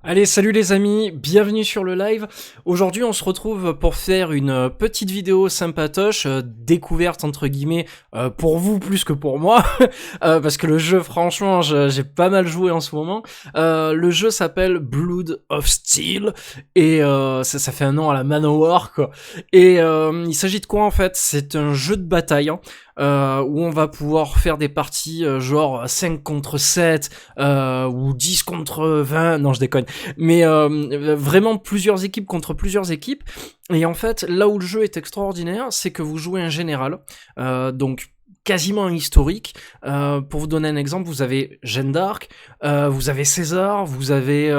Allez, salut les amis, bienvenue sur le live. Aujourd'hui, on se retrouve pour faire une petite vidéo sympatoche, découverte entre guillemets, pour vous plus que pour moi, parce que le jeu, franchement, j'ai pas mal joué en ce moment. Le jeu s'appelle Blood of Steel, et ça fait un nom à la Manowar, quoi. Et il s'agit de quoi en fait? C'est un jeu de bataille, hein, où on va pouvoir faire des parties genre 5 contre 7, ou 10 contre 20, non je déconne, mais vraiment plusieurs équipes contre plusieurs équipes. Et en fait, là où le jeu est extraordinaire, c'est que vous jouez un général, donc quasiment un historique. Pour vous donner un exemple, vous avez Jeanne d'Arc, vous avez César, vous avez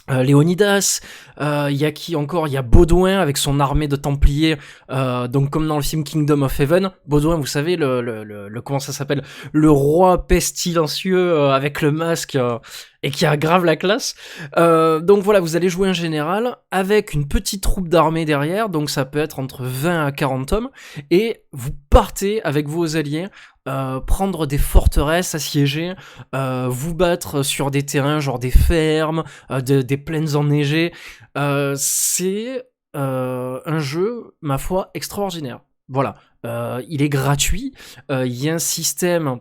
Léonidas, il y a qui encore? Il y a Baudouin avec son armée de Templiers, donc comme dans le film Kingdom of Heaven. Baudouin, vous savez, le comment ça s'appelle? Le roi pestilencieux avec le masque, et qui a grave la classe. Donc voilà, vous allez jouer un général avec une petite troupe d'armée derrière, donc ça peut être entre 20 à 40 hommes, et vous partez avec vos alliés prendre des forteresses assiégées, vous battre sur des terrains genre des fermes, des plaines enneigées. C'est un jeu, ma foi, extraordinaire. Voilà, il est gratuit, il y a un système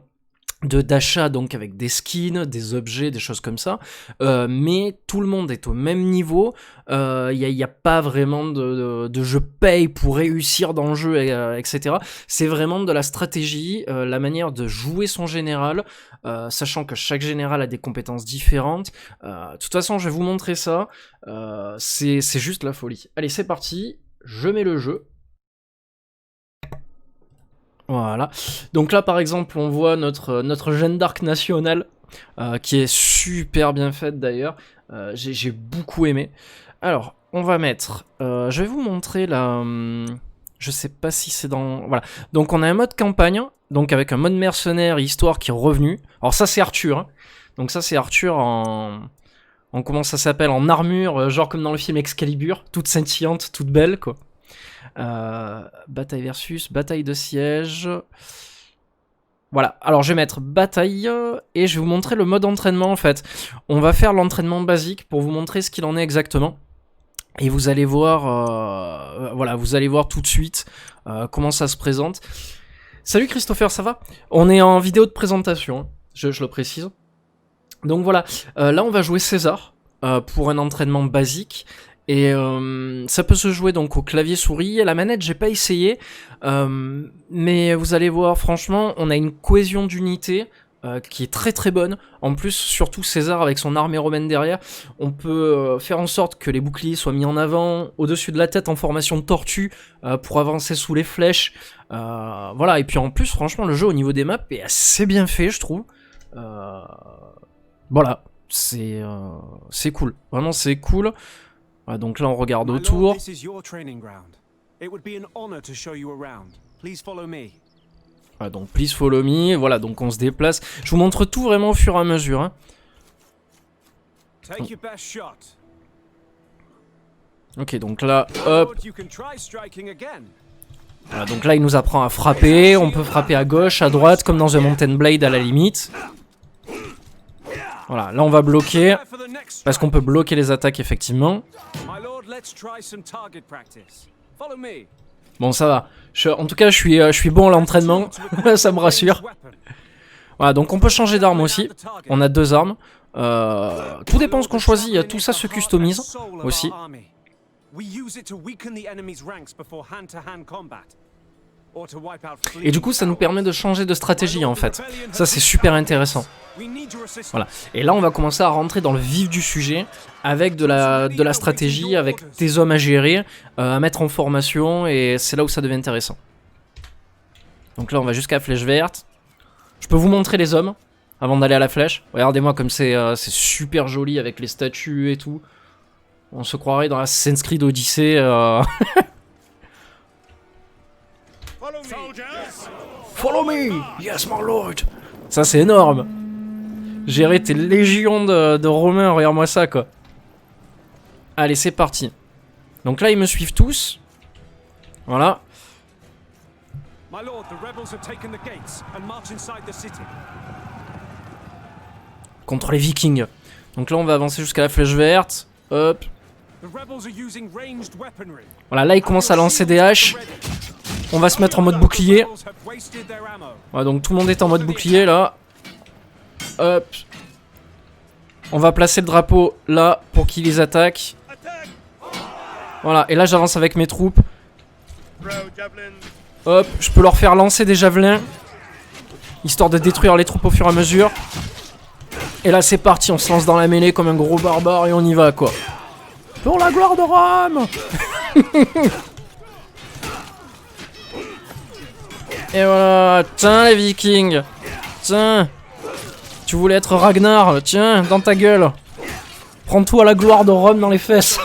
d'achat, donc avec des skins, des objets, des choses comme ça, mais tout le monde est au même niveau. Il y a pas vraiment de je paye pour réussir dans le jeu, etc. C'est vraiment de la stratégie, la manière de jouer son général, sachant que chaque général a des compétences différentes. De toute façon, je vais vous montrer ça. C'est juste la folie. Allez, c'est parti, je mets le jeu. Voilà. Donc là, par exemple, on voit notre Jeanne d'Arc nationale, qui est super bien faite d'ailleurs. J'ai beaucoup aimé. Alors, on va mettre... je vais vous montrer la... je sais pas si c'est dans... Voilà. Donc on a un mode campagne, donc avec un mode mercenaire, histoire qui est revenu. Alors ça, c'est Arthur. Hein. Donc ça, c'est Arthur en comment ça s'appelle? En armure, genre comme dans le film Excalibur, toute scintillante, toute belle, quoi. Bataille versus, bataille de siège. Voilà, alors je vais mettre bataille et je vais vous montrer le mode entraînement en fait. On va faire l'entraînement basique pour vous montrer ce qu'il en est exactement. Et vous allez voir, voilà, vous allez voir tout de suite comment ça se présente. Salut Christopher, ça va? On est en vidéo de présentation, hein, je le précise. Donc voilà, là on va jouer César pour un entraînement basique. Et ça peut se jouer donc au clavier souris. La manette, j'ai pas essayé, mais vous allez voir, franchement, on a une cohésion d'unité qui est très très bonne. En plus, surtout César avec son armée romaine derrière, on peut faire en sorte que les boucliers soient mis en avant, au-dessus de la tête en formation de tortue, pour avancer sous les flèches. Voilà, et puis en plus, franchement, le jeu au niveau des maps est assez bien fait, je trouve. Voilà, c'est cool, vraiment c'est cool. Ouais, donc là on regarde autour. Ouais, donc please follow me. Voilà, donc on se déplace. Je vous montre tout vraiment au fur et à mesure. Hein. Ok, donc là, hop. Voilà, donc là il nous apprend à frapper. On peut frapper à gauche, à droite, comme dans The Mountain Blade à la limite. Voilà, là on va bloquer, parce qu'on peut bloquer les attaques effectivement. Bon, ça va. En tout cas, je suis bon à l'entraînement, ça me rassure. Voilà, donc on peut changer d'arme aussi. On a deux armes. Tout dépend de ce qu'on choisit, tout ça se customise aussi. Et du coup, ça nous permet de changer de stratégie en fait. Ça, c'est super intéressant. Voilà. Et là, on va commencer à rentrer dans le vif du sujet avec de la stratégie, avec des hommes à gérer, à mettre en formation, et c'est là où ça devient intéressant. Donc là, on va jusqu'à la flèche verte. Je peux vous montrer les hommes avant d'aller à la flèche. Regardez-moi comme c'est super joli avec les statues et tout. On se croirait dans Assassin's Creed Odyssey. Follow me! Yes, my lord! Ça, c'est énorme! Gérer tes légions de Romains, regarde-moi ça, quoi. Allez, c'est parti. Donc là, ils me suivent tous. Voilà. Contre les Vikings. Donc là, on va avancer jusqu'à la flèche verte. Hop. Voilà, là, il commence à lancer des haches. On va se mettre en mode bouclier. Voilà, donc tout le monde est en mode bouclier, là. Hop. On va placer le drapeau là pour qu'il les attaque. Voilà, et là, j'avance avec mes troupes. Hop, je peux leur faire lancer des javelins. Histoire de détruire les troupes au fur et à mesure. Et là c'est parti, on se lance dans la mêlée comme un gros barbare et on y va quoi. Pour la gloire de Rome. Et voilà, tiens les vikings. Tiens. Tu voulais être Ragnar, tiens, dans ta gueule. Prends tout à la gloire de Rome dans les fesses.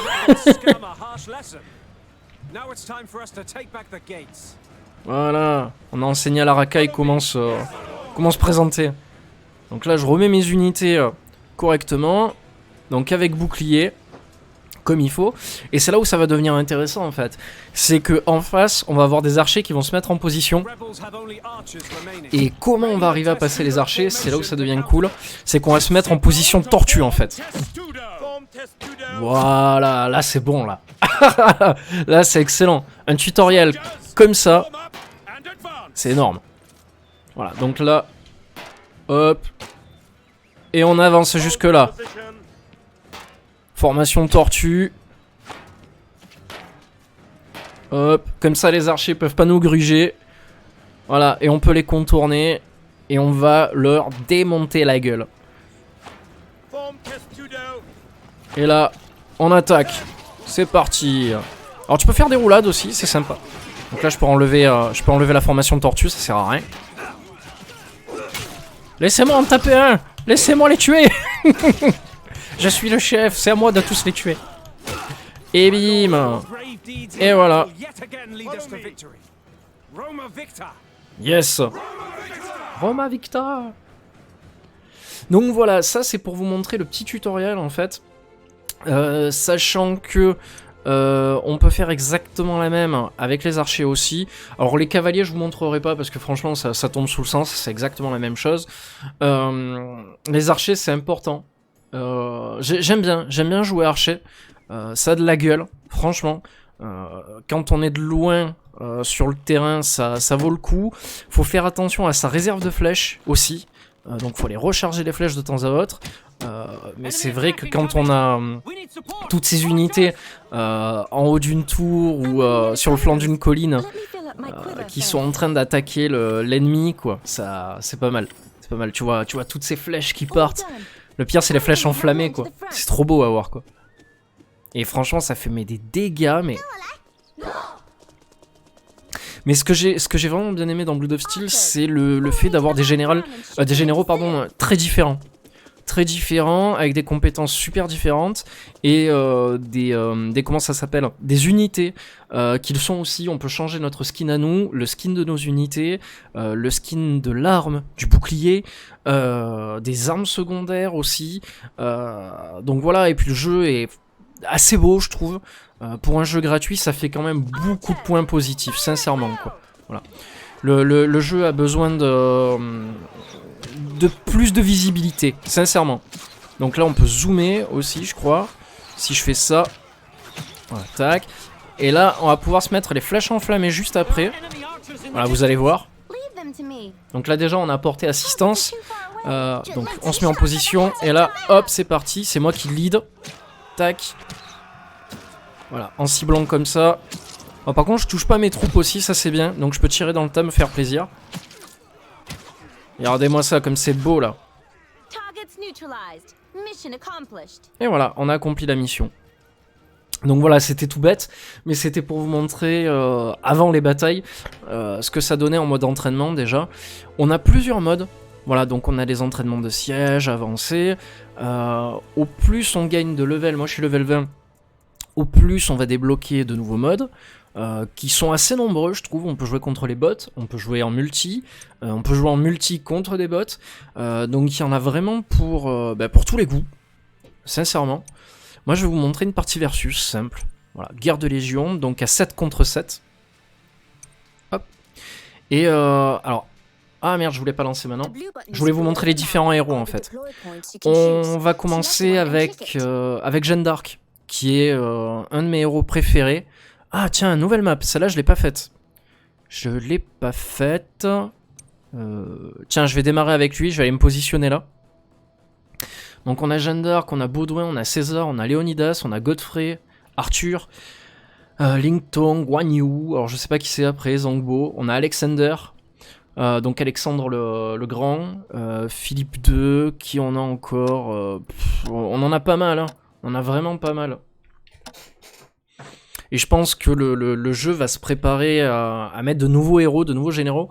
Voilà, on a enseigné à la racaille comment se présenter. Donc là je remets mes unités correctement. Donc avec bouclier, comme il faut. Et c'est là où ça va devenir intéressant en fait. C'est que en face on va avoir des archers qui vont se mettre en position. Et comment on va arriver à passer les archers, c'est là où ça devient cool. C'est qu'on va se mettre en position de tortue en fait. Voilà, là c'est bon là. Là c'est excellent. Un tutoriel comme ça, c'est énorme. Voilà, donc là, hop. Et on avance jusque là. Formation tortue. Hop, comme ça les archers peuvent pas nous gruger. Voilà, et on peut les contourner. Et on va leur démonter la gueule. Et là, on attaque. C'est parti. Alors tu peux faire des roulades aussi, c'est sympa. Donc là je peux enlever la formation de tortue, ça sert à rien. Laissez-moi en taper un. Laissez-moi les tuer. Je suis le chef, c'est à moi de tous les tuer. Et bim. Et voilà. Yes. Roma Victa. Donc voilà, ça c'est pour vous montrer le petit tutoriel en fait. Sachant que on peut faire exactement la même avec les archers aussi. Alors les cavaliers je vous montrerai pas parce que franchement ça tombe sous le sens, c'est exactement la même chose. Les archers c'est important. J'aime bien jouer archer. Ça a de la gueule, franchement. Quand on est de loin sur le terrain, ça vaut le coup. Faut faire attention à sa réserve de flèches aussi. Donc faut aller recharger les flèches de temps à autre. Mais c'est vrai que quand on a toutes ces unités en haut d'une tour ou sur le flanc d'une colline qui sont en train d'attaquer l'ennemi, quoi, ça c'est pas mal. C'est pas mal. Tu vois toutes ces flèches qui partent. Le pire c'est les flèches enflammées, quoi. C'est trop beau à voir, quoi. Et franchement ça fait des dégâts, mais ce que j'ai vraiment bien aimé dans Blood of Steel, c'est le fait d'avoir des généraux très différents. Très différents, avec des compétences super différentes, et des comment ça s'appelle, des unités qu'ils sont aussi. On peut changer notre skin à nous, le skin de nos unités, le skin de l'arme, du bouclier, des armes secondaires aussi. Donc voilà, et puis le jeu est assez beau, je trouve. Pour un jeu gratuit, ça fait quand même beaucoup de points positifs, sincèrement, quoi. Voilà. Le jeu a besoin de plus de visibilité, sincèrement. Donc là, on peut zoomer aussi, je crois. Si je fais ça, voilà, tac. Et là, on va pouvoir se mettre les flèches enflammées juste après. Voilà, vous allez voir. Donc là, déjà, on a apporté assistance. Donc, on se met en position. Et là, hop, c'est parti. C'est moi qui lead. Tac. Voilà, en ciblant comme ça. Oh, par contre, je touche pas mes troupes aussi, ça c'est bien. Donc je peux tirer dans le tas, me faire plaisir. Et regardez-moi ça, comme c'est beau là. Et voilà, on a accompli la mission. Donc voilà, c'était tout bête, mais c'était pour vous montrer, avant les batailles, ce que ça donnait en mode entraînement déjà. On a plusieurs modes. Voilà, donc on a les entraînements de siège, avancés. Au plus on gagne de level, moi je suis level 20. Au plus on va débloquer de nouveaux modes, qui sont assez nombreux je trouve. On peut jouer contre les bots, on peut jouer en multi, on peut jouer en multi contre des bots, donc il y en a vraiment pour tous les goûts, sincèrement. Moi je vais vous montrer une partie versus simple, voilà, guerre de légion, donc à 7 contre 7. Hop. Et alors, Ah merde, je voulais pas lancer maintenant. Je voulais vous montrer les différents héros en fait. On va commencer avec Jeanne d'Arc, qui est un de mes héros préférés. Ah tiens, nouvelle map, celle-là je l'ai pas faite. Je l'ai pas faite. Tiens, je vais démarrer avec lui, je vais aller me positionner là. Donc on a Jeanne d'Arc, on a Baudouin, on a César, on a Léonidas, on a Godfrey, Arthur, Ling Tong, Guan Yu, alors je sais pas qui c'est après, Zhangbo, on a Alexander, donc Alexandre le Grand, Philippe II, qui on a encore, on en a pas mal, hein. On en a vraiment pas mal. Et je pense que le jeu va se préparer à mettre de nouveaux héros, de nouveaux généraux,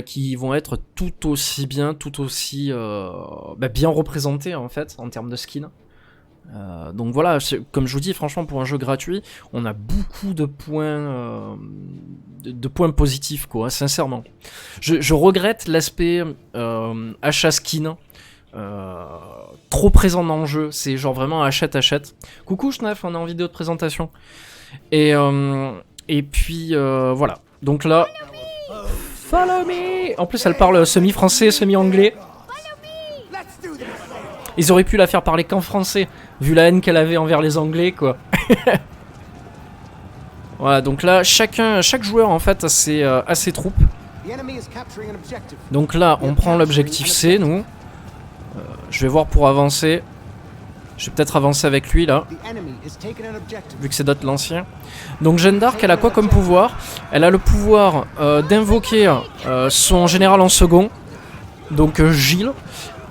qui vont être tout aussi bien, tout aussi bien représentés en fait, en termes de skin. Donc voilà, comme je vous dis, franchement, pour un jeu gratuit, on a beaucoup de points, de points positifs, quoi, sincèrement. Je regrette l'aspect achat skin, trop présent dans le jeu, c'est genre vraiment achète. Coucou Schnaf, on est en vidéo de présentation. Et puis voilà, donc là, follow me. En plus elle parle semi-français, semi-anglais. Ils auraient pu la faire parler qu'en français, vu la haine qu'elle avait envers les Anglais, quoi. Voilà, donc là, chaque joueur, en fait, a ses troupes. Donc là, on prend l'objectif C, nous. Je vais voir pour avancer. Je vais peut-être avancer avec lui, là. Vu que c'est d'autres l'ancien. Donc Jeanne d'Arc, elle a quoi comme pouvoir? Elle a le pouvoir d'invoquer son général en second. Donc Gilles.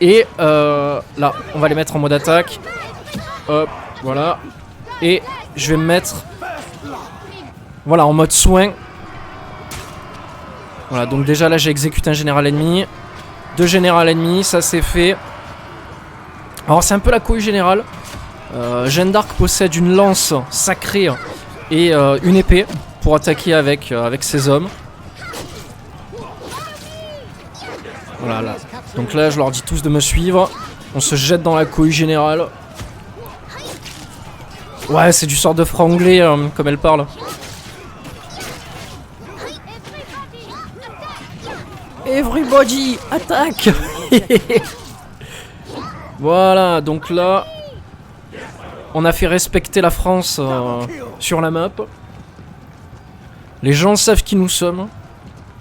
Et là, on va les mettre en mode attaque. Hop, voilà. Et je vais me mettre... Voilà, en mode soin. Voilà, donc déjà là, j'ai exécuté un général ennemi. 2 générales ennemis, ça c'est fait. Alors c'est un peu la cohue générale. Jeanne d'Arc possède une lance sacrée et une épée pour attaquer avec ses hommes. Voilà, là. Donc là, je leur dis tous de me suivre. On se jette dans la cohue générale. Ouais, c'est du sort de franglais, comme elle parle. Everybody, attaque. Voilà, donc là, on a fait respecter la France sur la map. Les gens savent qui nous sommes.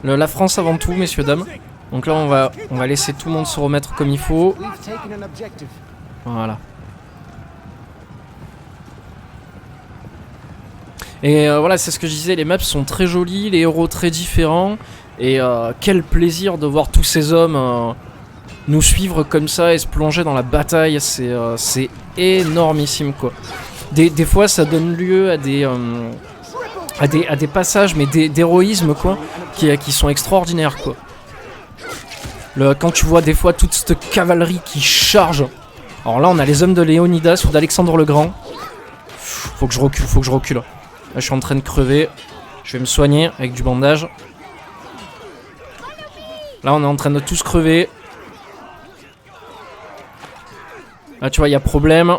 La France avant tout, messieurs, dames. Donc là, on va laisser tout le monde se remettre comme il faut. Voilà. Et voilà, c'est ce que je disais, les maps sont très jolies, les héros très différents. Et quel plaisir de voir tous ces hommes nous suivre comme ça et se plonger dans la bataille. C'est énormissime, quoi. Des fois, ça donne lieu à des passages, mais d'héroïsme, quoi, qui sont extraordinaires, quoi. Quand tu vois des fois toute cette cavalerie qui charge. Alors là, on a les hommes de Léonidas ou d'Alexandre le Grand. Faut que je recule. Là, je suis en train de crever. Je vais me soigner avec du bandage. Là, on est en train de tous crever. Là, tu vois, il y a problème.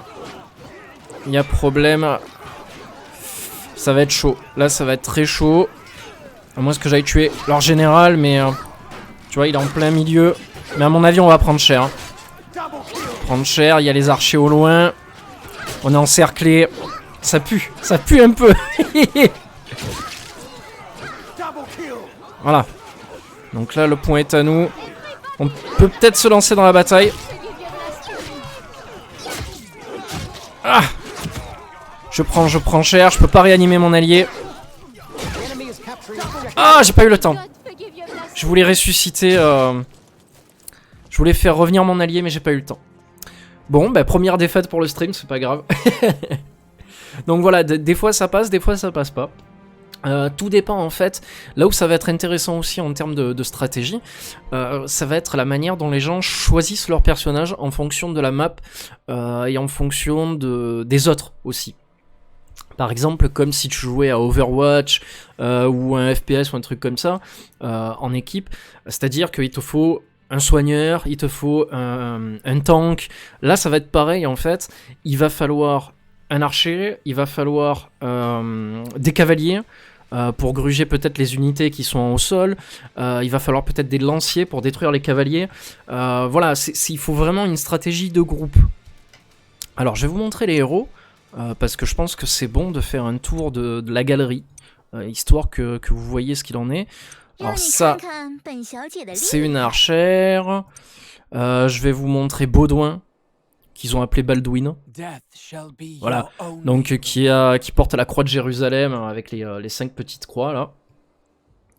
Ça va être chaud. Là, ça va être très chaud. À moins que j'aille tuer leur général, mais... tu vois, il est en plein milieu. Mais à mon avis, on va prendre cher. Hein. Prendre cher, il y a les archers au loin. On est encerclé. Ça pue un peu. Voilà. Donc là, le point est à nous. On peut peut-être se lancer dans la bataille. Ah! Je prends cher, je peux pas réanimer mon allié. Ah, j'ai pas eu le temps. Je voulais ressusciter... Je voulais faire revenir mon allié, mais j'ai pas eu le temps. Bon, bah première défaite pour le stream, c'est pas grave. Donc voilà, des fois ça passe, des fois ça passe pas. Tout dépend en fait, là où ça va être intéressant aussi en termes de stratégie, ça va être la manière dont les gens choisissent leur personnage en fonction de la map et en fonction des autres aussi. Par exemple, comme si tu jouais à Overwatch ou un FPS ou un truc comme ça en équipe, c'est-à-dire qu'il te faut un soigneur, il te faut un tank. Là, ça va être pareil en fait, il va falloir un archer, il va falloir des cavaliers, pour gruger peut-être les unités qui sont au sol. Il va falloir peut-être des lanciers pour détruire les cavaliers. Voilà, il faut vraiment une stratégie de groupe. Alors je vais vous montrer les héros, parce que je pense que c'est bon de faire un tour de la galerie, histoire que vous voyez ce qu'il en est. Alors ça, c'est une archère. Je vais vous montrer Baudouin, qu'ils ont appelé Baldwin. Voilà, donc qui porte la croix de Jérusalem avec les 5 petites croix là.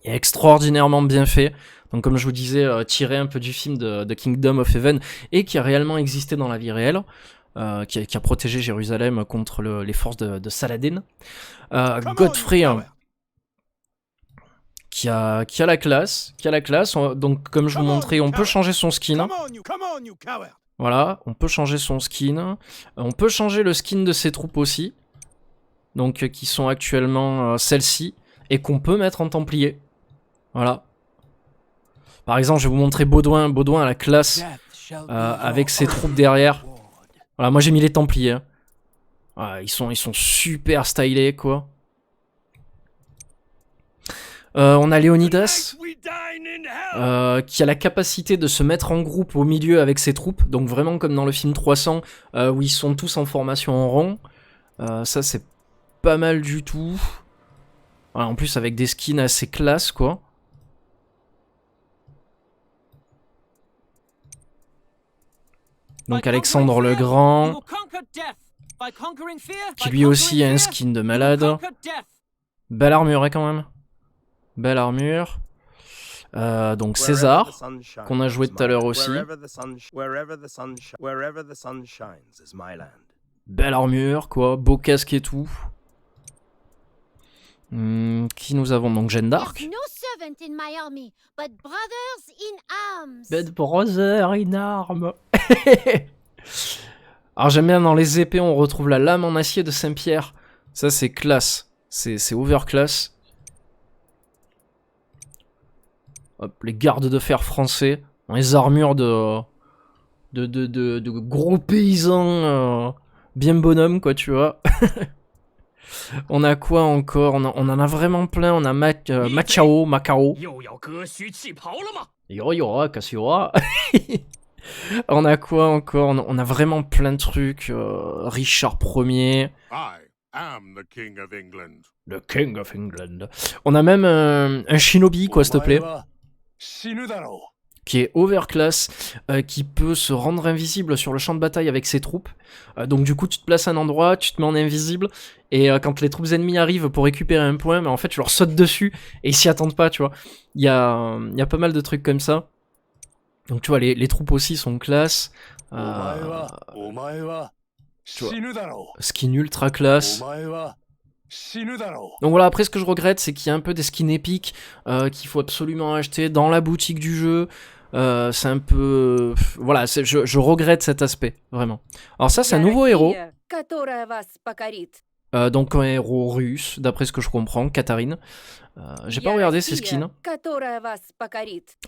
Et extraordinairement bien fait. Donc comme je vous disais, tiré un peu du film de Kingdom of Heaven et qui a réellement existé dans la vie réelle. Qui a protégé Jérusalem contre les forces de Saladin. Godfrey, qui a la classe. Donc comme je vous montrais, on peut changer son skin. Voilà, on peut changer son skin. On peut changer le skin de ses troupes aussi. Donc qui sont actuellement celles-ci. Et qu'on peut mettre en Templier. Voilà. Par exemple, je vais vous montrer Baudouin. Baudouin a la classe avec ses troupes derrière. Voilà, moi j'ai mis les Templiers. Voilà, ils sont super stylés, quoi. On a Léonidas, qui a la capacité de se mettre en groupe au milieu avec ses troupes. Donc vraiment comme dans le film 300, où ils sont tous en formation en rond. Ça c'est pas mal du tout. Voilà, en plus avec des skins assez classe, quoi. Donc Alexandre le Grand, qui lui aussi a un skin de malade. Belle armure, hein, quand même. Belle armure. Donc César, qu'on a joué tout à l'heure aussi. Belle armure, quoi. Beau casque et tout. Qui nous avons donc? Jeanne d'Arc. Bad brother in arms. Alors j'aime bien dans les épées, on retrouve la lame en acier de Saint-Pierre. Ça c'est classe. C'est overclass. Hop, les gardes de fer français. Les armures de gros paysans bien bonhomme, quoi, tu vois. On a quoi encore? On en a vraiment plein. On a Macao. Yo, Cassiora. On a quoi encore? On a vraiment plein de trucs. Richard Ier. The King of England. On a même un Shinobi, quoi, s'il te plaît. Qui est overclass, qui peut se rendre invisible sur le champ de bataille avec ses troupes. Donc du coup, tu te places à un endroit, tu te mets en invisible, et quand les troupes ennemies arrivent pour récupérer un point, en fait, tu leur sautes dessus, et ils s'y attendent pas, tu vois. Il y a pas mal de trucs comme ça. Donc tu vois, les troupes aussi sont classe. Tu vois, skin ultra classe. Donc voilà, après ce que je regrette, c'est qu'il y a un peu des skins épiques qu'il faut absolument acheter dans la boutique du jeu. C'est un peu... Voilà, je regrette cet aspect, vraiment. Alors ça, c'est un nouveau héros. Donc un héros russe, d'après ce que je comprends, Katharine. J'ai pas regardé ses skins.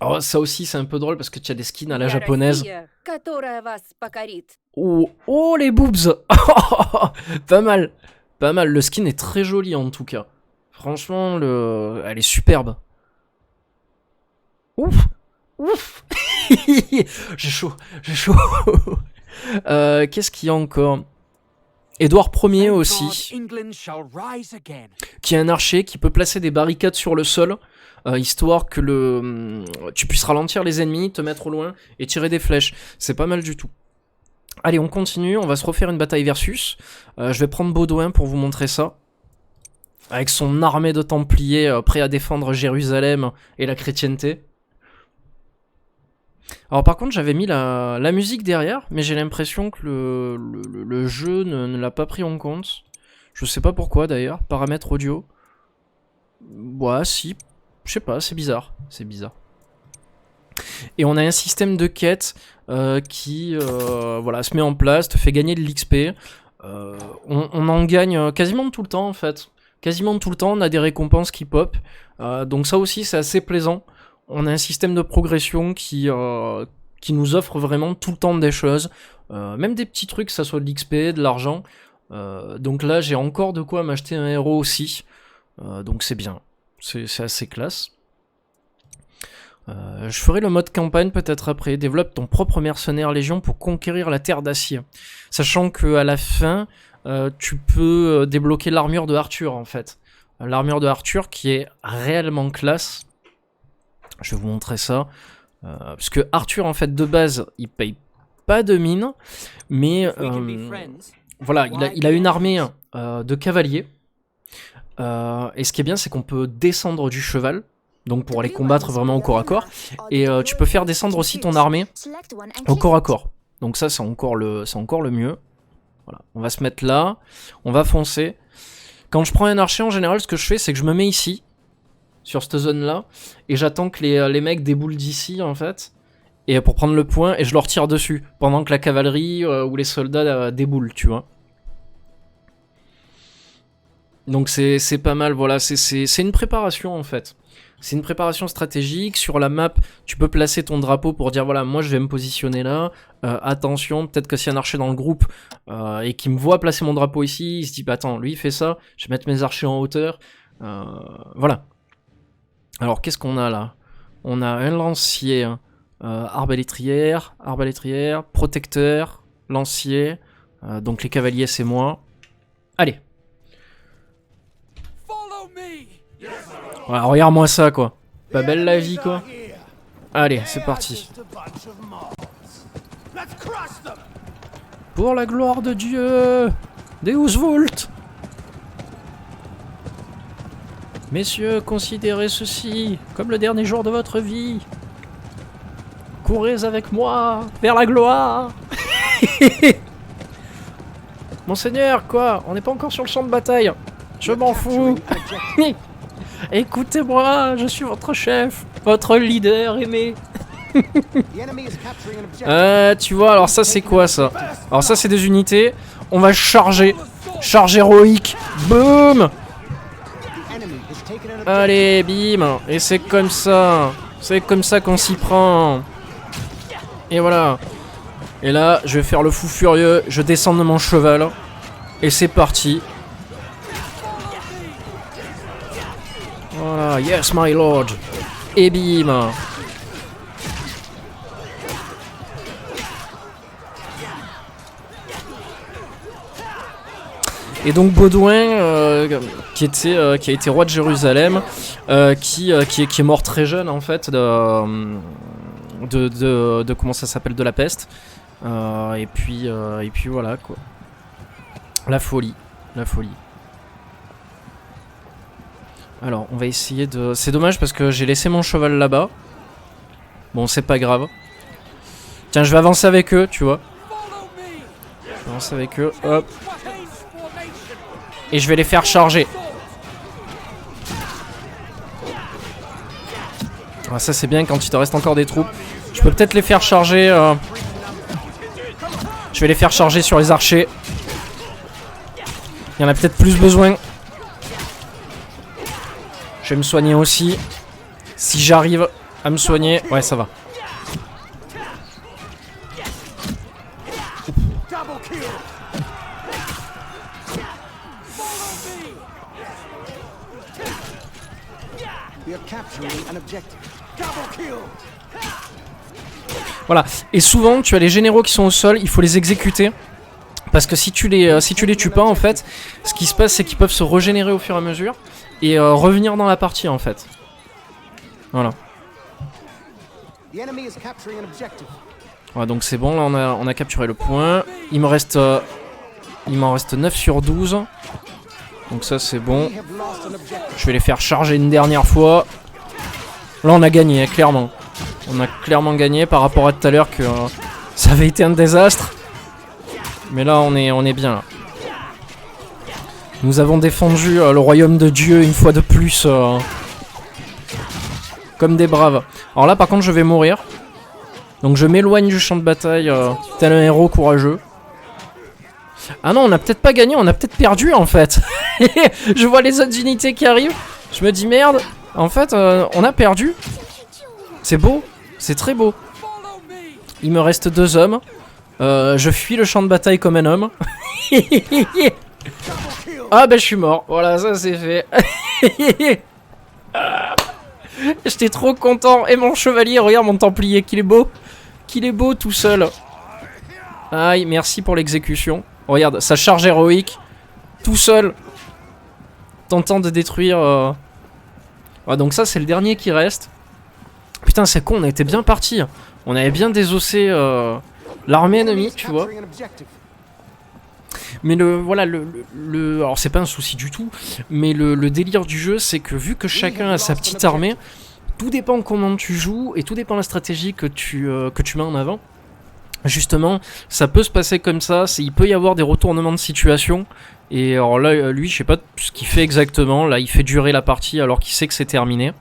Oh, ça aussi, c'est un peu drôle parce que tu as des skins à la japonaise. Oh, les boobs. Pas mal. Pas mal. Le skin est très joli en tout cas. Franchement, elle est superbe. Ouf. Ouf. J'ai chaud. Qu'est-ce qu'il y a encore? Édouard Ier aussi, qui est un archer qui peut placer des barricades sur le sol, histoire que tu puisses ralentir les ennemis, te mettre au loin et tirer des flèches. C'est pas mal du tout. Allez, on continue, on va se refaire une bataille versus. Je vais prendre Baudouin pour vous montrer ça. Avec son armée de Templiers prêt à défendre Jérusalem et la chrétienté. Alors par contre j'avais mis la musique derrière, mais j'ai l'impression que le jeu ne l'a pas pris en compte. Je sais pas pourquoi d'ailleurs, paramètres audio. Ouais si, je sais pas, c'est bizarre. Et on a un système de quête qui voilà, se met en place, te fait gagner de l'XP. On en gagne quasiment tout le temps en fait. Quasiment tout le temps on a des récompenses qui pop. Donc ça aussi c'est assez plaisant. On a un système de progression qui nous offre vraiment tout le temps des choses, même des petits trucs, que ça soit de l'XP, de l'argent. Donc là, j'ai encore de quoi m'acheter un héros aussi. Donc c'est bien, c'est assez classe. Je ferai le mode campagne peut-être après. Développe ton propre mercenaire légion pour conquérir la terre d'acier. Sachant que à la fin, tu peux débloquer l'armure de Arthur en fait. L'armure de Arthur qui est réellement classe. Je vais vous montrer ça. Parce que Arthur en fait de base, il paye pas de mine. Mais voilà, il a une armée de cavaliers. Et ce qui est bien, c'est qu'on peut descendre du cheval. Donc pour aller combattre vraiment au corps à corps. Et tu peux faire descendre aussi ton armée au corps à corps. Donc ça c'est encore le mieux. Voilà. On va se mettre là. On va foncer. Quand je prends un archer en général, ce que je fais c'est que je me mets ici. Sur cette zone là. Et j'attends que les mecs déboulent d'ici en fait. Et pour prendre le point. Et je leur tire dessus. Pendant que la cavalerie ou les soldats déboulent, tu vois. Donc c'est pas mal, voilà. C'est une préparation en fait. C'est une préparation stratégique. Sur la map, tu peux placer ton drapeau pour dire voilà, moi je vais me positionner là. Attention, peut-être que s'il y a un archer dans le groupe et qui me voit placer mon drapeau ici, il se dit bah attends, lui il fait ça, je vais mettre mes archers en hauteur. Voilà. Alors qu'est-ce qu'on a là? On a un lancier, arbalétrière, protecteur, lancier. Donc les cavaliers c'est moi. Allez. Ouais, regarde-moi ça quoi. Pas belle la vie quoi. Allez, c'est parti. Pour la gloire de Dieu, Deus Vult. Messieurs, considérez ceci comme le dernier jour de votre vie. Courez avec moi vers la gloire. Monseigneur, quoi? On n'est pas encore sur le champ de bataille. Je m'en fous. Écoutez-moi, je suis votre chef, votre leader aimé. Tu vois, alors ça c'est quoi ça? Alors ça c'est des unités. On va charger. Charge héroïque. Boum. Allez, bim. Et c'est comme ça. C'est comme ça qu'on s'y prend. Et voilà. Et là, je vais faire le fou furieux. Je descends de mon cheval. Et c'est parti. Voilà, yes my lord. Et bim. Et donc Baudouin, qui a été roi de Jérusalem, qui est mort très jeune en fait de comment ça s'appelle, de la peste. Et puis voilà quoi. La folie. Alors, on va essayer de... C'est dommage parce que j'ai laissé mon cheval là-bas. Bon, c'est pas grave. Tiens, je vais avancer avec eux, tu vois. Je vais avancer avec eux, hop. Et je vais les faire charger. Ah, ça, c'est bien quand il te reste encore des troupes. Je peux peut-être les faire charger... Je vais les faire charger sur les archers. Il y en a peut-être plus besoin. Je vais me soigner aussi. Si j'arrive à me soigner. Ouais, ça va. Voilà. Et souvent, tu as les généraux qui sont au sol. Il faut les exécuter. Parce que si tu les tues pas, en fait, ce qui se passe, c'est qu'ils peuvent se régénérer au fur et à mesure. Et revenir dans la partie en fait. Voilà. Ouais, donc c'est bon, là on a capturé le point. Il m'en reste 9 sur 12. Donc ça c'est bon. Je vais les faire charger une dernière fois. Là on a gagné, clairement. On a clairement gagné par rapport à tout à l'heure que ça avait été un désastre. Mais là on est bien là. Nous avons défendu le royaume de Dieu une fois de plus. Comme des braves. Alors là par contre je vais mourir. Donc je m'éloigne du champ de bataille tel un héros courageux. Ah non, on a peut-être pas gagné, on a peut-être perdu en fait. Je vois les autres unités qui arrivent. Je me dis merde. En fait on a perdu. C'est beau. C'est très beau. Il me reste 2 hommes. Je fuis le champ de bataille comme un homme. Ah bah je suis mort, voilà, ça c'est fait. J'étais trop content. Et mon chevalier, regarde mon templier, qu'il est beau. Qu'il est beau tout seul. Aïe, merci pour l'exécution. Regarde, sa charge héroïque. Tout seul. Tentant de détruire... Ouais, donc ça, c'est le dernier qui reste. Putain, c'est con, on était bien parti. On avait bien désossé l'armée ennemie, tu vois. Mais voilà, alors c'est pas un souci du tout, mais le délire du jeu, c'est que vu que chacun a sa petite armée, tout dépend comment tu joues et tout dépend de la stratégie que tu mets en avant. Justement, ça peut se passer comme ça, il peut y avoir des retournements de situation. Et alors là, lui, je sais pas ce qu'il fait exactement. Là, il fait durer la partie alors qu'il sait que c'est terminé.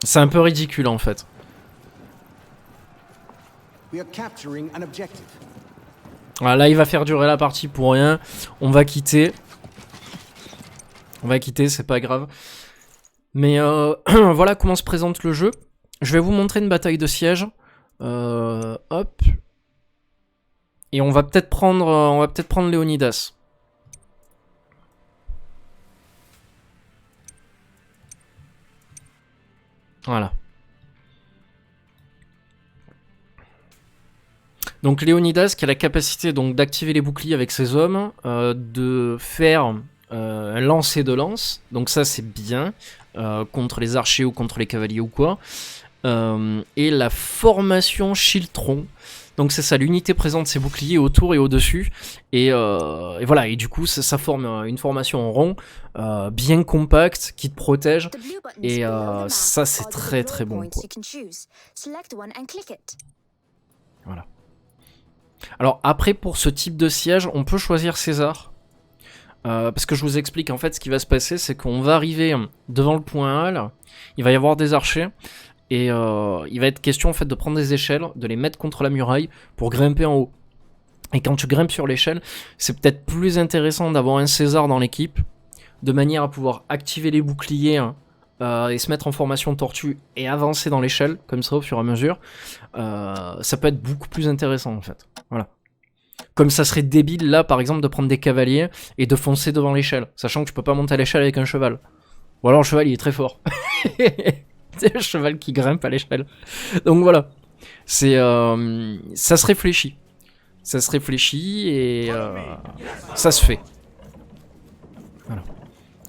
C'est un peu ridicule en fait. Voilà, là, il va faire durer la partie pour rien. On va quitter. C'est pas grave. Mais voilà comment se présente le jeu. Je vais vous montrer une bataille de siège. Hop. Et on va peut-être prendre Léonidas. Voilà. Donc Léonidas qui a la capacité donc d'activer les boucliers avec ses hommes, de faire un lancer de lance. Donc ça c'est bien contre les archers ou contre les cavaliers ou quoi. Et la formation Schiltron. Donc c'est ça, l'unité présente ses boucliers autour et au-dessus. Et voilà, et du coup ça forme une formation en rond, bien compacte, qui te protège. Et ça c'est très très bon, quoi. Voilà. Alors après, pour ce type de siège, on peut choisir César. Parce que je vous explique, en fait, ce qui va se passer, c'est qu'on va arriver devant le point A, là. Il va y avoir des archers. Et il va être question en fait de prendre des échelles, de les mettre contre la muraille pour grimper en haut. Et quand tu grimpes sur l'échelle, c'est peut-être plus intéressant d'avoir un César dans l'équipe, de manière à pouvoir activer les boucliers et se mettre en formation tortue et avancer dans l'échelle, comme ça au fur et à mesure. Ça peut être beaucoup plus intéressant en fait. Voilà. Comme ça serait débile là par exemple de prendre des cavaliers et de foncer devant l'échelle, sachant que tu peux pas monter à l'échelle avec un cheval. Ou alors le cheval il est très fort. C'est le cheval qui grimpe à l'échelle. Donc voilà. C'est ça se réfléchit. Ça se réfléchit et ça se fait. Voilà.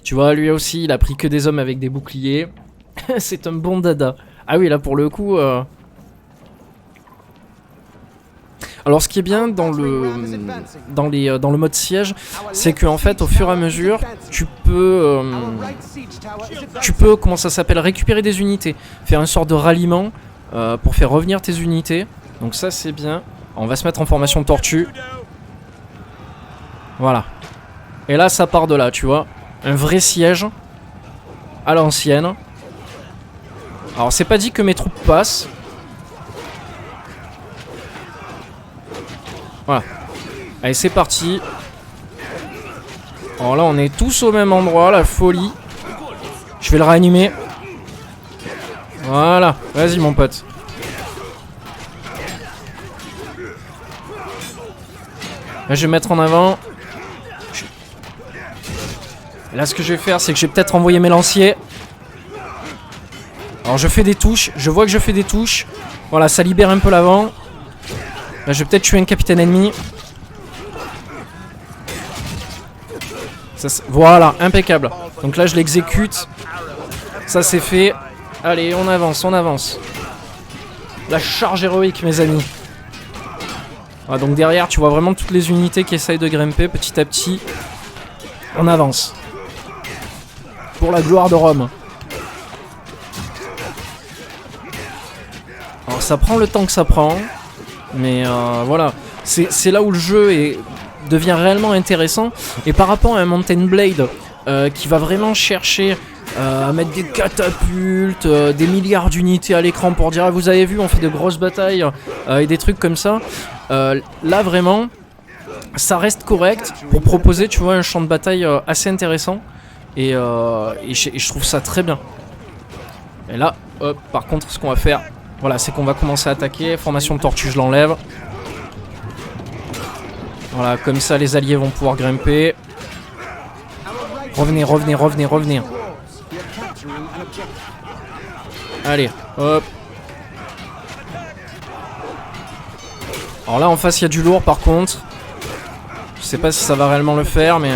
Tu vois, lui aussi, il a pris que des hommes avec des boucliers. C'est un bon dada. Ah oui, là pour le coup... Alors ce qui est bien dans le mode siège, c'est que en fait au fur et à mesure, tu peux comment ça s'appelle, récupérer des unités, faire une sorte de ralliement pour faire revenir tes unités. Donc ça c'est bien. On va se mettre en formation tortue. Voilà. Et là ça part de là, tu vois. Un vrai siège à l'ancienne. Alors c'est pas dit que mes troupes passent. Voilà. Allez, c'est parti. Alors là, on est tous au même endroit, la folie. Je vais le réanimer. Voilà. Vas-y, mon pote. Là, je vais mettre en avant. Là, ce que je vais faire, c'est que je vais peut-être envoyer mes lanciers. Alors, je fais des touches. Je vois que je fais des touches. Voilà, ça libère un peu l'avant. Là, je vais peut-être tuer un capitaine ennemi. Ça, voilà, impeccable. Donc là, je l'exécute. Ça, c'est fait. Allez, on avance, on avance. La charge héroïque, mes amis. Voilà, donc derrière, tu vois vraiment toutes les unités qui essayent de grimper petit à petit. On avance. Pour la gloire de Rome. Alors, ça prend le temps que ça prend. Mais voilà, c'est là où le jeu devient réellement intéressant. Et par rapport à un Mountain Blade qui va vraiment chercher à mettre des catapultes, des milliards d'unités à l'écran pour dire ah, vous avez vu, on fait de grosses batailles et des trucs comme ça. Là vraiment, ça reste correct pour proposer, tu vois, un champ de bataille assez intéressant. Et je trouve ça très bien. Et là, hop, par contre, ce qu'on va faire... Voilà, c'est qu'on va commencer à attaquer. Formation de tortue, je l'enlève. Voilà, comme ça les alliés vont pouvoir grimper. Revenez, revenez, revenez, revenez. Allez, hop. Alors là en face il y a du lourd par contre. Je sais pas si ça va réellement le faire mais...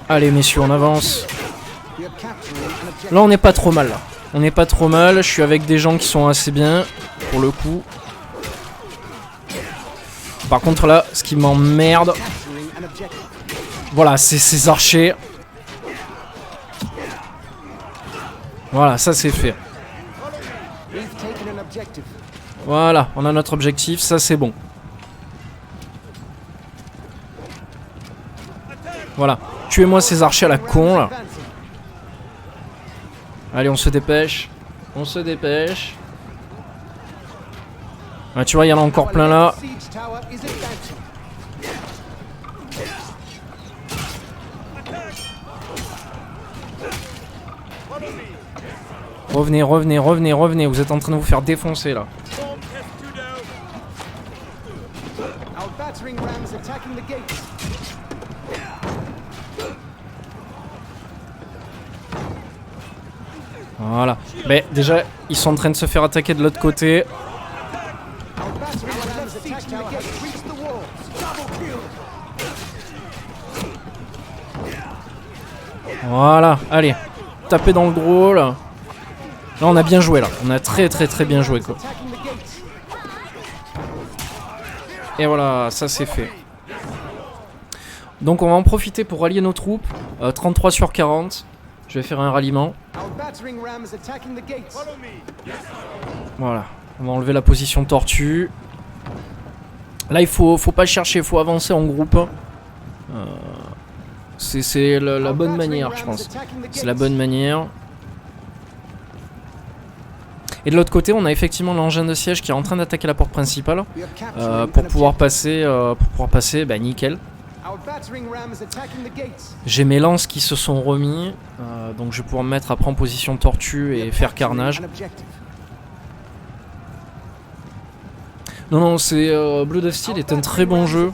Allez messieurs on avance. Là on n'est pas trop mal là. On n'est pas trop mal, je suis avec des gens qui sont assez bien pour le coup. Par contre là ce qui m'emmerde... Voilà c'est ces archers. Voilà, ça c'est fait. Voilà, on a notre objectif, ça c'est bon. Voilà, tuez-moi ces archers à la con là. Allez, on se dépêche. On se dépêche. Ah, tu vois, il y en a encore plein là. Revenez, revenez, revenez, revenez. Vous êtes en train de vous faire défoncer là. Voilà. Mais déjà, ils sont en train de se faire attaquer de l'autre côté. Voilà. Allez. Tapez dans le gros là. Là on a bien joué là, on a très bien joué quoi. Et voilà, ça c'est fait. Donc on va en profiter pour rallier nos troupes. 33 sur 40. Je vais faire un ralliement. Voilà, on va enlever la position tortue. Là il faut pas chercher, il faut avancer en groupe. C'est la bonne manière je pense. C'est la bonne manière. Et de l'autre côté, on a effectivement l'engin de siège qui est en train d'attaquer la porte principale pour pouvoir passer, bah, nickel. J'ai mes lances qui se sont remis, donc je vais pouvoir me mettre après en position tortue et faire carnage. Non, c'est Blood of Steel est un très bon jeu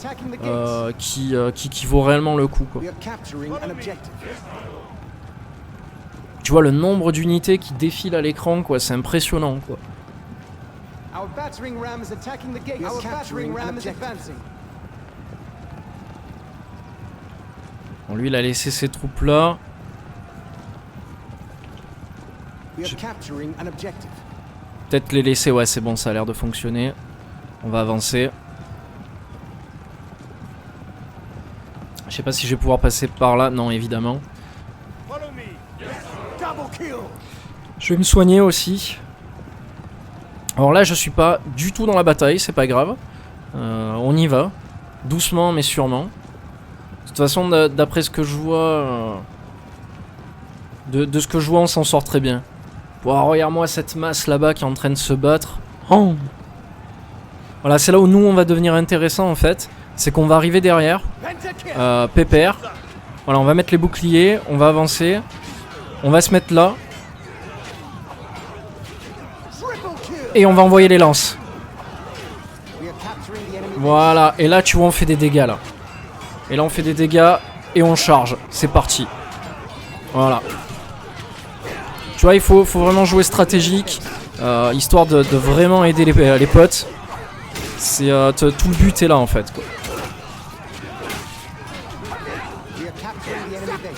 qui vaut réellement le coup, quoi. Tu vois le nombre d'unités qui défilent à l'écran, quoi, c'est impressionnant, quoi. Bon, lui, il a laissé ses troupes là. Peut-être les laisser, ouais, c'est bon, ça a l'air de fonctionner. On va avancer. Je sais pas si je vais pouvoir passer par là, non, évidemment. Je vais me soigner aussi. Alors là je suis pas du tout dans la bataille, c'est pas grave. On y va. Doucement mais sûrement. De toute façon d'après ce que je vois... De ce que je vois on s'en sort très bien. Wow, regarde-moi cette masse là-bas qui est en train de se battre. Oh. Voilà, c'est là où nous on va devenir intéressant en fait. C'est qu'on va arriver derrière. Pépère. Voilà, on va mettre les boucliers, on va avancer. On va se mettre là. Et on va envoyer les lances. Voilà, et là tu vois on fait des dégâts là. Et là on fait des dégâts et on charge. C'est parti. Voilà. Tu vois il faut vraiment jouer stratégique. Histoire de vraiment aider les potes. C'est tout le but est là en fait quoi.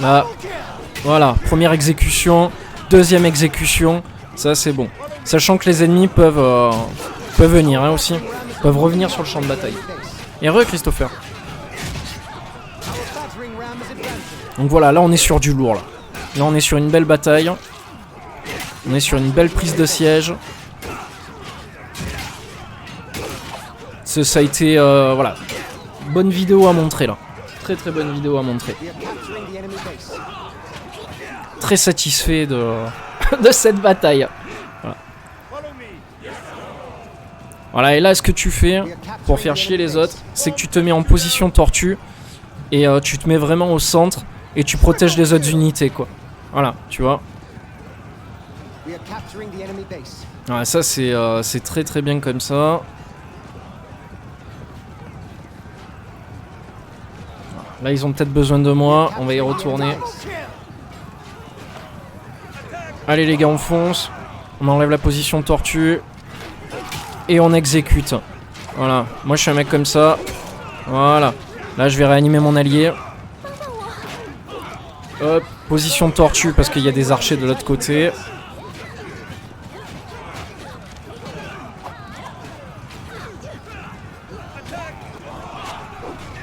Là. Voilà, première exécution. Deuxième exécution. Ça c'est bon. Sachant que les ennemis peuvent venir hein, aussi. Peuvent revenir sur le champ de bataille. Et Christopher. Donc voilà, là on est sur du lourd là. Là on est sur une belle bataille. On est sur une belle prise de siège. Ça a été voilà. Bonne vidéo à montrer là. Très bonne vidéo à montrer. Très satisfait de cette bataille. Voilà, et là ce que tu fais pour faire chier les autres, c'est que tu te mets en position tortue et tu te mets vraiment au centre et tu protèges les autres unités quoi. Voilà, tu vois. Voilà, ça c'est très bien comme ça. Là, ils ont peut-être besoin de moi. On va y retourner. Allez, les gars, on fonce. On enlève la position de tortue. Et on exécute. Voilà. Moi, je suis un mec comme ça. Voilà. Là, je vais réanimer mon allié. Hop. Position de tortue parce qu'il y a des archers de l'autre côté.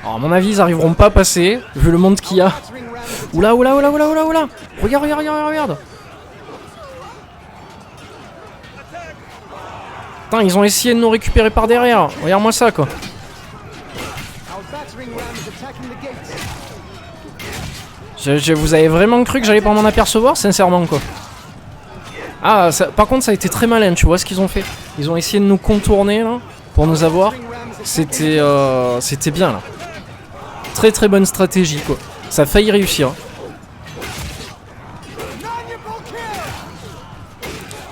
Alors, à mon avis, ils arriveront pas à passer, vu le monde qu'il y a. Oula, oula, oula, oula, oula, oula. Regarde, regarde, regarde, regarde. Putain, ils ont essayé de nous récupérer par derrière. Regarde-moi ça, quoi. Vous avez vraiment cru que j'allais pas m'en apercevoir, sincèrement, quoi. Ah, ça, par contre, ça a été très malin, tu vois ce qu'ils ont fait. Ils ont essayé de nous contourner, là, pour nous avoir. C'était bien, là. Très très bonne stratégie, quoi. Ça a failli réussir.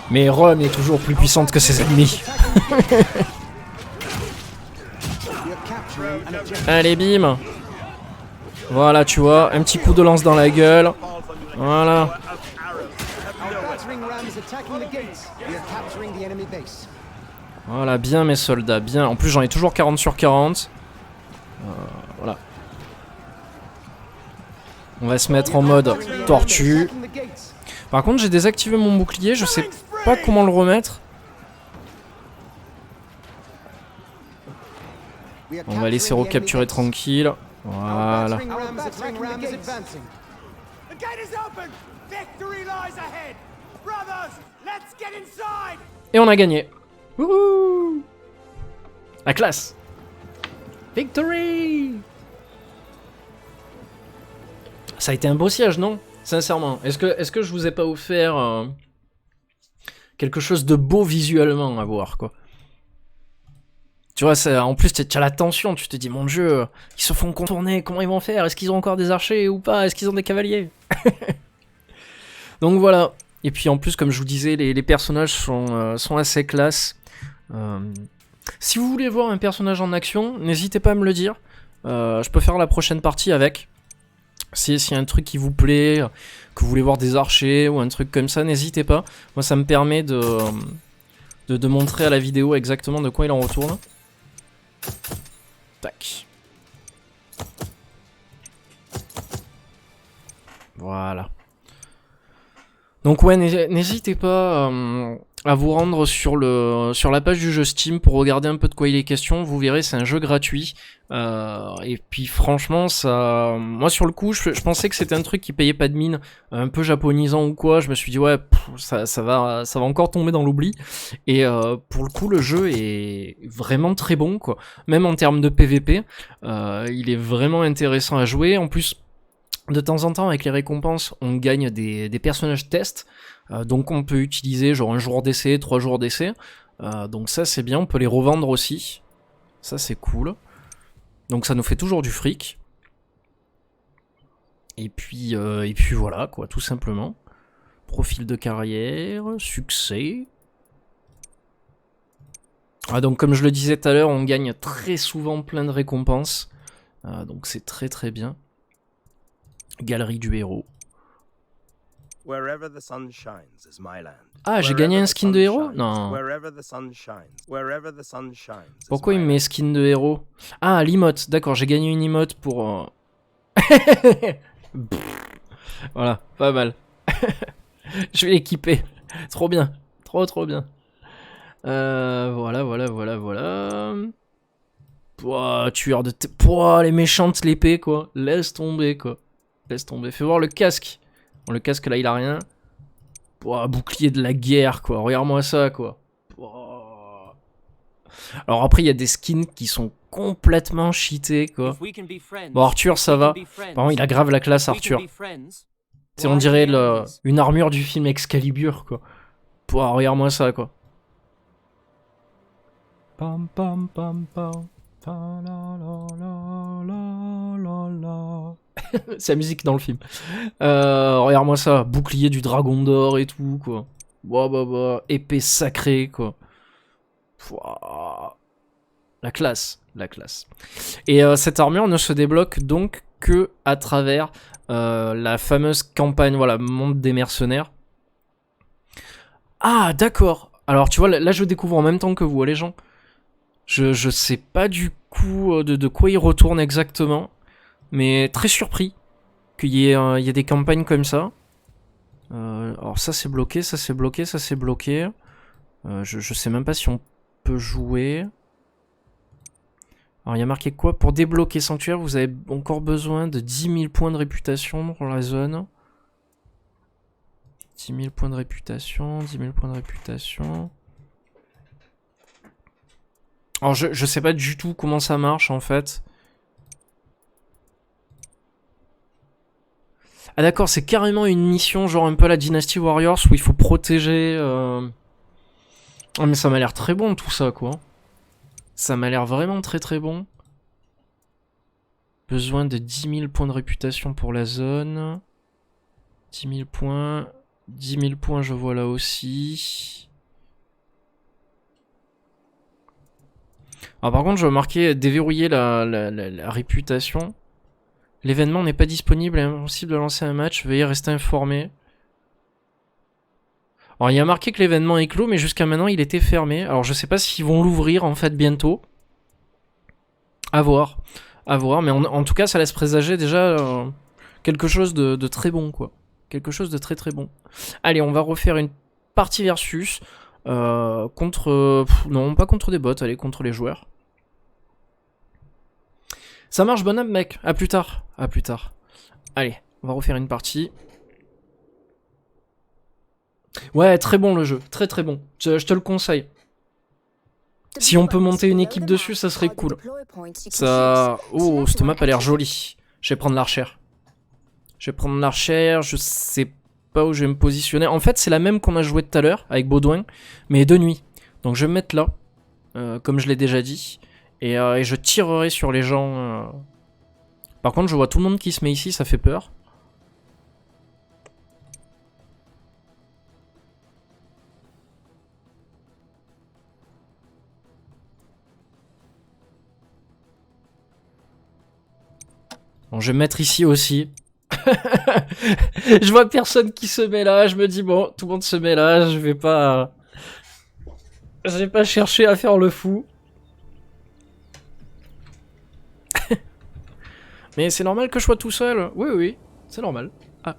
Mais Rome est toujours plus puissante que ses ennemis. Allez, bim. Voilà, tu vois, un petit coup de lance dans la gueule. Voilà. Voilà, bien mes soldats, bien. En plus, j'en ai toujours 40 sur 40. Voilà. On va se mettre en mode tortue. Par contre, j'ai désactivé mon bouclier, je sais pas comment le remettre. On va laisser recapturer tranquille. Voilà. Et on a gagné. Wouhou! La classe! Victory! Ça a été un beau siège, non? Sincèrement. Est-ce que je vous ai pas offert quelque chose de beau visuellement à voir, quoi? Tu vois, ça, en plus, tu as la tension, tu te dis, mon Dieu, ils se font contourner, comment ils vont faire? Est-ce qu'ils ont encore des archers ou pas? Est-ce qu'ils ont des cavaliers? Donc voilà. Et puis en plus, comme je vous disais, les personnages sont assez classe. Si vous voulez voir un personnage en action, n'hésitez pas à me le dire. Je peux faire la prochaine partie avec. S'il y a un truc qui vous plaît, que vous voulez voir des archers ou un truc comme ça, n'hésitez pas. Moi, ça me permet de montrer à la vidéo exactement de quoi il en retourne. Tac. Voilà. Donc ouais, n'hésitez pas à vous rendre sur la page du jeu Steam pour regarder un peu de quoi il est question. Vous verrez, c'est un jeu gratuit. Et puis franchement, ça, moi sur le coup, je pensais que c'était un truc qui payait pas de mine, un peu japonisant ou quoi. Je me suis dit ouais, ça va encore tomber dans l'oubli. Et pour le coup, le jeu est vraiment très bon, quoi. Même en termes de PVP, il est vraiment intéressant à jouer. En plus, de temps en temps, avec les récompenses, on gagne des personnages test. Donc on peut utiliser genre un jour d'essai, 3 jours d'essai. Donc ça c'est bien, on peut les revendre aussi. Ça c'est cool. Donc ça nous fait toujours du fric. Et puis voilà quoi, tout simplement. Profil de carrière, succès. Donc comme je le disais tout à l'heure, on gagne très souvent plein de récompenses. Donc c'est très très bien. Galerie du héros. Ah, j'ai gagné un skin de héros? Non. Pourquoi il me met skin de héros? Ah, l'emote. D'accord, j'ai gagné une emote pour... Voilà, pas mal. Je vais l'équiper. Trop bien. Trop bien. Voilà. Pouah, tueur de... Pouah, les méchantes l'épée, quoi. Laisse tomber, quoi. Laisse tomber. Fais voir le casque. Bon, le casque, là, il a rien. Pouah, bouclier de la guerre, quoi. Regarde-moi ça, quoi. Pouah. Alors après, il y a des skins qui sont complètement cheatés, quoi. Bon, Arthur, ça va. Par contre, il a grave la classe, Arthur. C'est, on dirait une armure du film Excalibur, quoi. Pouah, regarde-moi ça, quoi. Pam pam pam pam. C'est la musique dans le film. Regarde-moi ça, bouclier du dragon d'or et tout, quoi. Épée sacrée, quoi. La classe, la classe. Et cette armure ne se débloque donc que à travers la fameuse campagne, voilà, monde des mercenaires. Ah, d'accord. Alors, tu vois, là, je découvre en même temps que vous, les gens. Je sais pas du coup de quoi il retourne exactement. Mais très surpris qu'il y ait des campagnes comme ça. Alors, ça, c'est bloqué, ça, c'est bloqué, ça, c'est bloqué. Je sais même pas si on peut jouer. Alors, il y a marqué quoi? Pour débloquer Sanctuaire, vous avez encore besoin de 10 000 points de réputation dans la zone. 10 000 points de réputation, 10 000 points de réputation. Alors, je sais pas du tout comment ça marche, en fait. Ah d'accord, c'est carrément une mission, genre un peu la Dynasty Warriors, où il faut protéger... Oh, mais ça m'a l'air très bon, tout ça, quoi. Ça m'a l'air vraiment très très bon. Besoin de 10 000 points de réputation pour la zone. 10 000 points. 10 000 points, je vois là aussi. Alors par contre, je vais marquer déverrouiller la réputation. L'événement n'est pas disponible et impossible de lancer un match. Veuillez rester informé. Alors il y a marqué que l'événement est clos, mais jusqu'à maintenant il était fermé. Alors je sais pas s'ils vont l'ouvrir en fait bientôt. À voir. À voir, mais en tout cas ça laisse présager déjà quelque chose de très bon, quoi. Quelque chose de très très bon. Allez, on va refaire une partie versus contre... non, pas contre des bots, allez, contre les joueurs. Ça marche, bonhomme, mec. À plus tard. À plus tard. Allez, on va refaire une partie. Ouais, très bon le jeu. Très très bon. Je te le conseille. Si on peut monter une équipe dessus, ça serait cool. Ça... Oh, cette map a l'air jolie. Je vais prendre l'archère. Je vais prendre l'archère, je sais pas où je vais me positionner. En fait, c'est la même qu'on a joué tout à l'heure, avec Baudouin, mais de nuit. Donc je vais me mettre là, comme je l'ai déjà dit. Et je tirerai sur les gens. Par contre, je vois tout le monde qui se met ici, ça fait peur. Bon, je vais me mettre ici aussi. Je vois personne qui se met là, je me dis bon, tout le monde se met là, je vais pas chercher à faire le fou. Mais c'est normal que je sois tout seul. Oui, oui, c'est normal. Ah,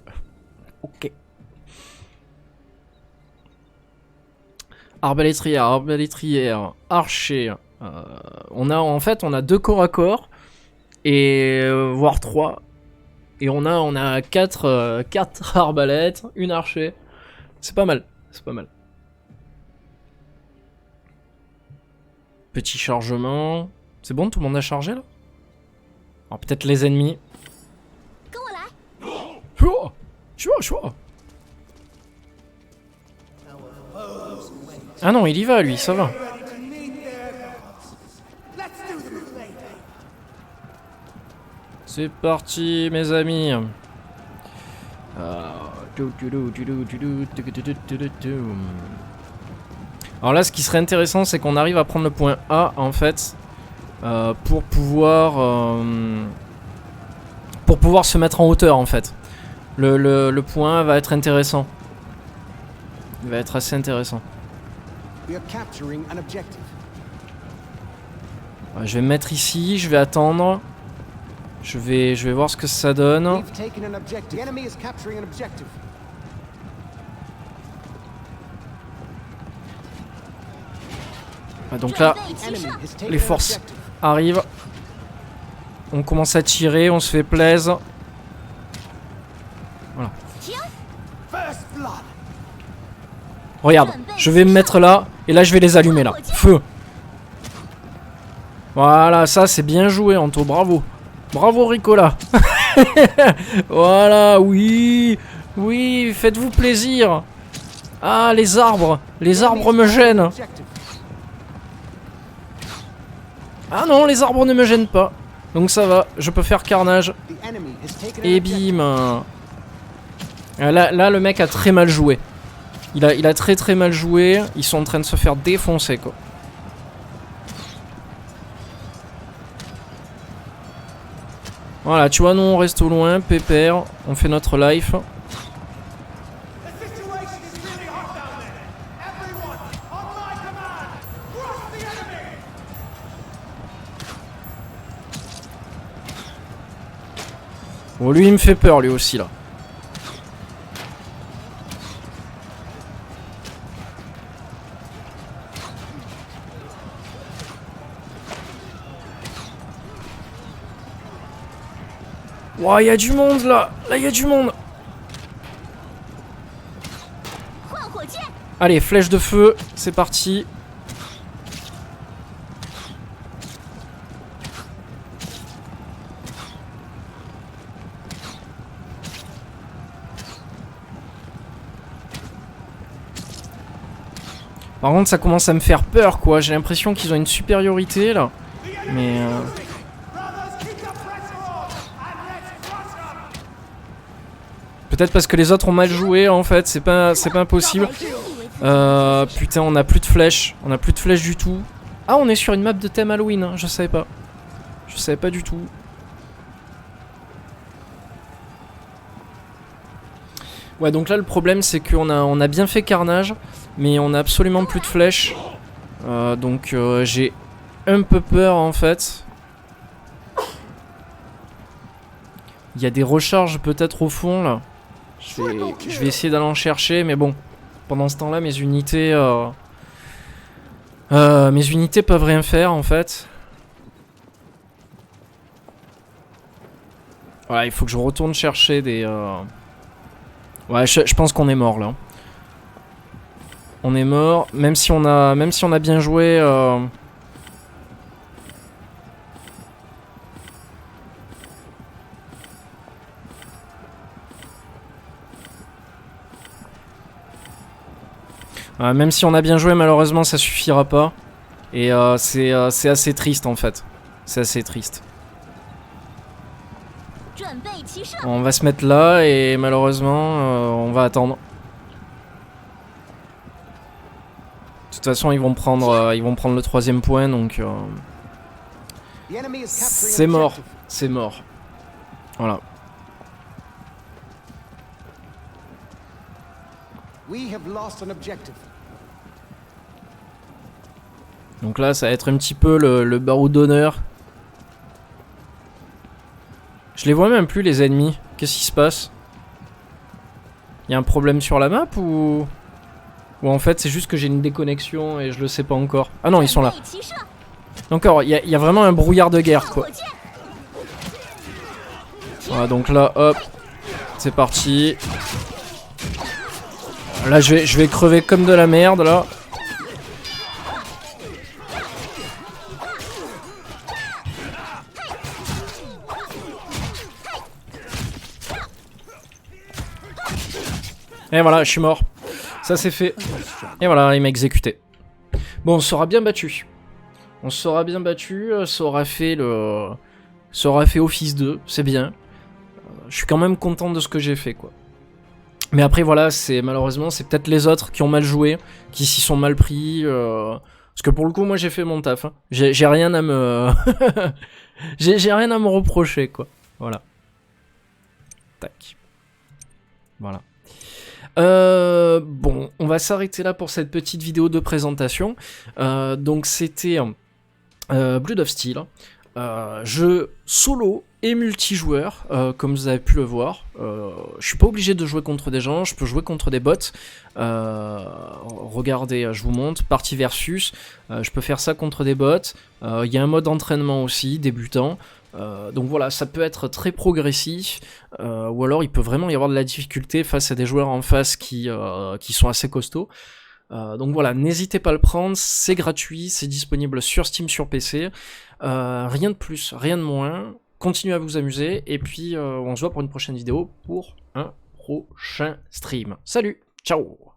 ok. Arbalétrière, archer. En fait, on a 2 corps à corps et voire 3. Et on a 4 arbalètes, une archer. C'est pas mal, c'est pas mal. Petit chargement. C'est bon, tout le monde a chargé là? Alors peut-être les ennemis. Ah non, il y va lui, ça va. C'est parti mes amis. Alors là ce qui serait intéressant c'est qu'on arrive à prendre le point A en fait pour pouvoir se mettre en hauteur en fait. Le point A va être intéressant. Il va être assez intéressant. Je vais me mettre ici, je vais attendre. Je vais voir ce que ça donne. Ah, donc là, les forces arrivent. On commence à tirer, on se fait plaisir. Voilà. Regarde, je vais me mettre là, et là je vais les allumer là. Feu. Voilà, ça c'est bien joué Anto, bravo. Bravo Ricola. Voilà, oui. Oui, faites-vous plaisir. Ah, les arbres me gênent. Ah non, les arbres ne me gênent pas. Donc ça va, je peux faire carnage. Et bim. Là, le mec a très mal joué. Il a très très mal joué. Ils sont en train de se faire défoncer quoi. Voilà, tu vois, nous on reste au loin, pépère, on fait notre life. Bon, lui il me fait peur lui aussi là. Ouah, il y a du monde là. Là, il y a du monde. Allez, flèche de feu, c'est parti. Par contre, ça commence à me faire peur, quoi. J'ai l'impression qu'ils ont une supériorité, là. Mais... peut-être parce que les autres ont mal joué, en fait. C'est pas impossible. Putain, on a plus de flèches. On a plus de flèches du tout. Ah, on est sur une map de thème Halloween, hein. Je savais pas. Je savais pas du tout. Ouais, donc là, le problème, c'est qu'on a bien fait carnage. Mais on a absolument plus de flèches. Donc j'ai un peu peur en fait. Il y a des recharges peut-être au fond là. Je vais essayer d'aller en chercher. Mais bon, pendant ce temps-là, mes unités peuvent rien faire en fait. Voilà, il faut que je retourne chercher des... Ouais, je pense qu'on est mort là. On est mort, même si on a bien joué. Même si on a bien joué, malheureusement, ça suffira pas. Et c'est assez triste en fait. C'est assez triste. On va se mettre là et malheureusement, on va attendre. De toute façon, ils vont prendre le 3e point, donc c'est mort, c'est mort. Voilà. Donc là, ça va être un petit peu le barreau d'honneur. Je les vois même plus les ennemis. Qu'est-ce qui se passe? Il y a un problème sur la map ou en fait c'est juste que j'ai une déconnexion et je le sais pas encore. Ah non, ils sont là. Encore, il y a vraiment un brouillard de guerre quoi. Voilà, donc là, hop, c'est parti. Là, je vais crever comme de la merde là. Et voilà, je suis mort. Ça c'est fait. Et voilà, il m'a exécuté. Bon, on sera bien battu. On sera bien battu. Ça aura fait office 2. C'est bien. Je suis quand même content de ce que j'ai fait, quoi. Mais après, voilà, malheureusement, c'est peut-être les autres qui ont mal joué, qui s'y sont mal pris. Parce que pour le coup, moi, j'ai fait mon taf. Hein. J'ai rien à me... j'ai rien à me reprocher, quoi. Voilà. Tac. Voilà. Bon, on va s'arrêter là pour cette petite vidéo de présentation. Donc c'était Blood of Steel, jeu solo et multijoueur, comme vous avez pu le voir. Je suis pas obligé de jouer contre des gens, je peux jouer contre des bots. Regardez, je vous montre, partie versus, je peux faire ça contre des bots. Il y a un mode entraînement aussi, débutant. Donc voilà, ça peut être très progressif, ou alors il peut vraiment y avoir de la difficulté face à des joueurs en face qui sont assez costauds. Donc voilà, n'hésitez pas à le prendre, c'est gratuit, c'est disponible sur Steam, sur PC, rien de plus, rien de moins, continuez à vous amuser, et puis on se voit pour une prochaine vidéo pour un prochain stream. Salut, ciao!